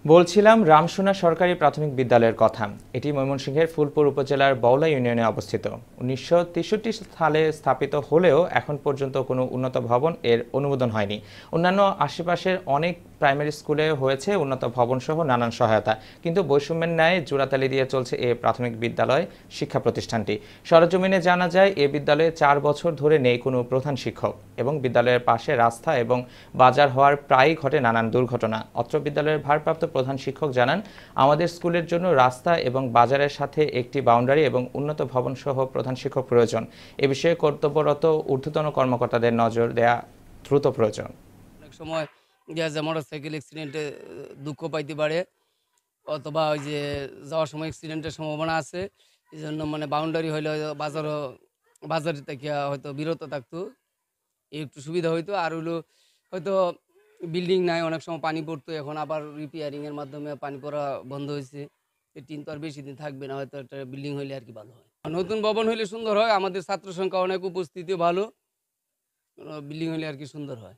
বলছিলাম রামসোনা সরকারি প্রাথমিক বিদ্যালয়ের কথা। এটি ময়মনসিংহের ফুলপুর উপজেলার বওলা ইউনিয়নে অবস্থিত। ১৯৬৩ সালে স্থাপিত হলেও এখন পর্যন্ত কোনো উন্নত ভবন এর অনুমোদন হয়নি। অন্যান্য আশেপাশের অনেক প্রাইমারি স্কুলে হয়েছে উন্নত ভবন সহ নানান সহায়তা, কিন্তু বৈষম্যের ন্যায় জোড়াতালি দিয়ে চলছে এ প্রাথমিক বিদ্যালয় শিক্ষা প্রতিষ্ঠানটি। সরেজমিনে জানা যায়, এ বিদ্যালয়ে ৪ বছর ধরে নেই কোনো প্রধান শিক্ষক এবং বিদ্যালয়ের পাশে রাস্তা এবং বাজার হওয়ার প্রায়ই ঘটে নানান দুর্ঘটনা। অত্র বিদ্যালয়ের ভারপ্রাপ্ত প্রধান শিক্ষক জানান, আমাদের স্কুলের জন্য রাস্তা এবং বাজারের সাথে একটি বাউন্ডারি এবং উন্নত ভবন সহ প্রধান শিক্ষক প্রয়োজন। এ বিষয়ে কর্তব্যরত ঊর্ধ্বতন কর্মকর্তাদের নজর দেয়া দ্রুত প্রয়োজন। অনেক সময় দেখা যায় মোটরসাইকেল অ্যাক্সিডেন্টে দুঃখ পাইতে পারে, অথবা ওই যে যাওয়ার সময় অ্যাক্সিডেন্টের সম্ভাবনা আছে। এই জন্য মানে বাউন্ডারি হইলে হয়তো বাজার থেকে হয়তো বিরত থাকতো, একটু সুবিধা হইতো। আর হইলো হয়তো বিল্ডিং নাই, অনেক সময় পানি পড়তো, এখন আবার রিপেয়ারিংয়ের মাধ্যমে পানি পড়া বন্ধ হয়েছে। এই টিন তো আর বেশি দিন থাকবে না, হয়তো একটা বিল্ডিং হইলে আর কি ভালো হয়। নতুন ভবন হইলে সুন্দর হয়, আমাদের ছাত্র সংখ্যা অনেক, উপস্থিতিও ভালো, বিল্ডিং হইলে আর কি সুন্দর হয়।